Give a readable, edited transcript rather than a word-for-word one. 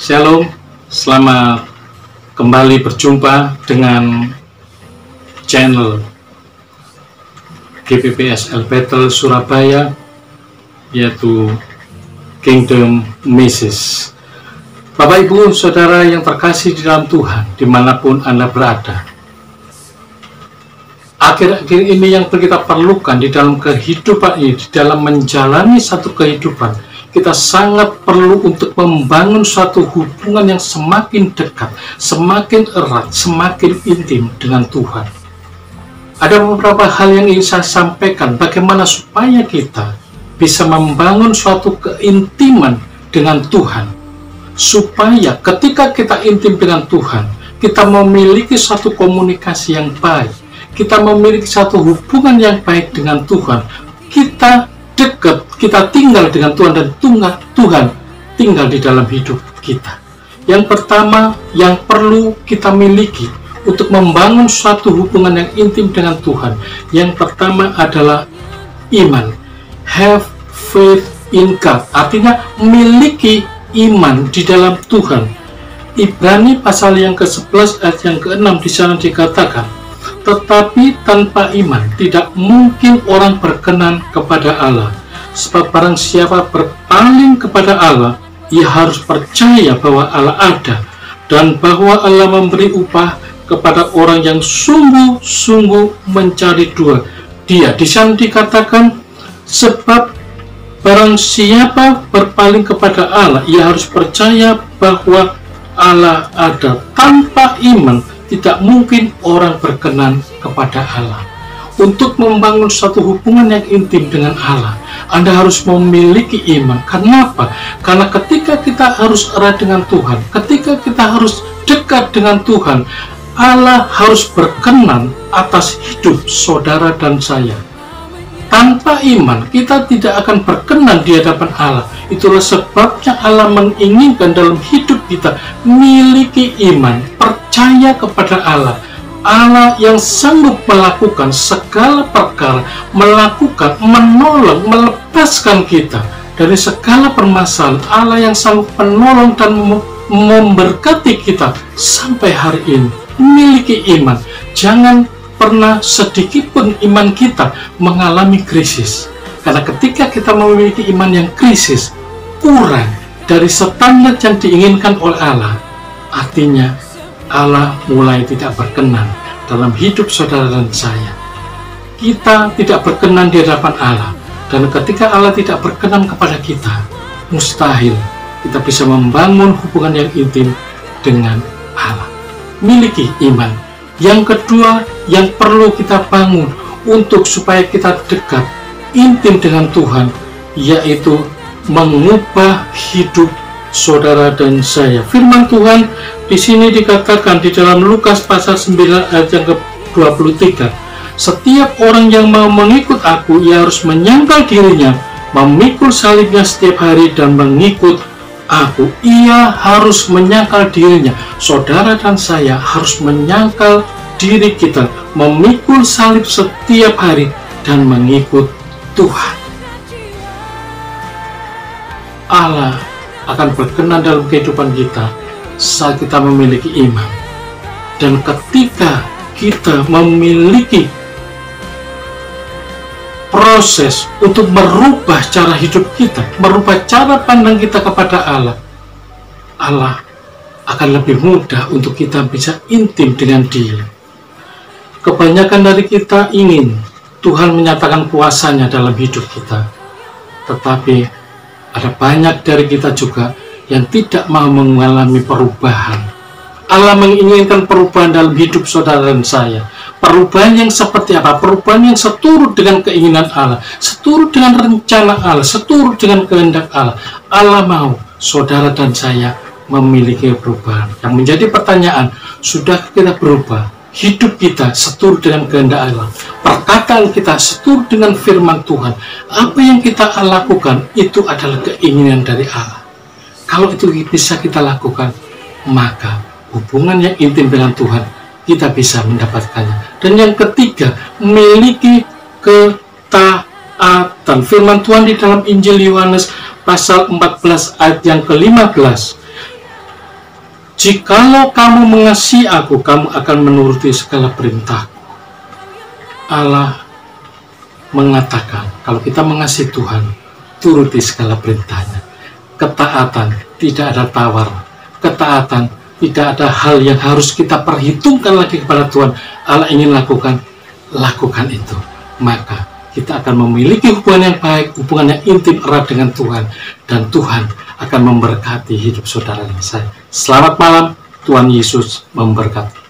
Shalom, selamat kembali berjumpa dengan channel GPPSL Bethel Surabaya, yaitu Kingdom Message. Bapak Ibu Saudara yang terkasih di dalam Tuhan, dimanapun Anda berada, akhir-akhir ini yang kita perlukan di dalam kehidupan ini, di dalam menjalani satu kehidupan, kita sangat perlu untuk membangun suatu hubungan yang semakin dekat, semakin erat, semakin intim dengan Tuhan. Ada beberapa hal yang ingin saya sampaikan, bagaimana supaya kita bisa membangun suatu keintiman dengan Tuhan, supaya ketika kita intim dengan Tuhan, kita memiliki suatu komunikasi yang baik, kita memiliki satu hubungan yang baik dengan Tuhan, kita dekat, kita tinggal dengan Tuhan, dan Tuhan tinggal di dalam hidup kita. Yang pertama yang perlu kita miliki untuk membangun suatu hubungan yang intim dengan Tuhan, yang pertama adalah iman. Have faith in God, artinya memiliki iman di dalam Tuhan. Ibrani pasal yang ke-11 ayat yang ke-6 di sana dikatakan, tetapi tanpa iman tidak mungkin orang berkenan kepada Allah. Sebab barang siapa berpaling kepada Allah, ia harus percaya bahwa Allah ada, dan bahwa Allah memberi upah kepada orang yang sungguh-sungguh mencari Dia. Di sana dikatakan, sebab barang siapa berpaling kepada Allah, ia harus percaya bahwa Allah ada. Tanpa iman tidak mungkin orang berkenan kepada Allah. Untuk membangun suatu hubungan yang intim dengan Allah, Anda harus memiliki iman. Kenapa? Karena ketika kita harus erat dengan Tuhan, ketika kita harus dekat dengan Tuhan, Allah harus berkenan atas hidup saudara dan saya. Tanpa iman, kita tidak akan berkenan di hadapan Allah. Itulah sebabnya Allah menginginkan dalam hidup kita miliki iman, percaya kepada Allah. Allah yang sanggup melakukan segala perkara, menolong, melepaskan kita dari segala permasalahan. Allah yang sanggup menolong dan memberkati kita sampai hari ini. Memiliki iman. Jangan pernah sedikit pun iman kita mengalami krisis. Karena ketika kita memiliki iman yang krisis, kurang dari standar yang diinginkan oleh Allah, artinya Allah mulai tidak berkenan dalam hidup saudara dan saya. Kita tidak berkenan di hadapan Allah, dan ketika Allah tidak berkenan kepada kita, mustahil kita bisa membangun hubungan yang intim dengan Allah. Miliki iman. Yang kedua yang perlu kita bangun untuk supaya kita dekat, intim dengan Tuhan, yaitu mengubah hidup saudara dan saya. Firman Tuhan di sini dikatakan di dalam Lukas pasal 9 ayat yang ke-23, setiap orang yang mau mengikut aku, ia harus menyangkal dirinya, memikul salibnya setiap hari dan mengikut aku. Ia harus menyangkal dirinya. Saudara dan saya harus menyangkal diri kita, memikul salib setiap hari dan mengikut Tuhan. Allah akan berkenan dalam kehidupan kita saat kita memiliki iman. Dan ketika kita memiliki proses untuk merubah cara hidup kita, merubah cara pandang kita kepada Allah, Allah akan lebih mudah untuk kita bisa intim dengan Dia. Kebanyakan dari kita ingin Tuhan menyatakan kuasanya dalam hidup kita, tetapi ada banyak dari kita juga yang tidak mau mengalami perubahan. Allah menginginkan perubahan dalam hidup saudara dan saya. Perubahan yang seperti apa? Perubahan yang seturut dengan keinginan Allah, seturut dengan rencana Allah, seturut dengan kehendak Allah. Allah mau saudara dan saya memiliki perubahan. Yang menjadi pertanyaan, sudahkah kita berubah? Hidup kita seturut dengan kehendak Allah, perkataan kita seturut dengan firman Tuhan. Apa yang kita lakukan itu adalah keinginan dari Allah. Kalau itu bisa kita lakukan, maka hubungan yang intim dengan Tuhan kita bisa mendapatkannya. Dan yang ketiga, memiliki ketaatan. Firman Tuhan di dalam Injil Yohanes pasal 14 ayat yang ke-15, Jikalau kamu mengasihi aku, kamu akan menuruti segala perintahku. Allah mengatakan, kalau kita mengasihi Tuhan, turuti segala perintahnya. Ketaatan, tidak ada tawar. Ketaatan, tidak ada hal yang harus kita perhitungkan lagi kepada Tuhan. Allah ingin lakukan itu. Maka kita akan memiliki hubungan yang baik, hubungan yang intim erat dengan Tuhan. Dan Tuhan akan memberkati hidup saudara dan saya. Selamat malam, Tuhan Yesus memberkati.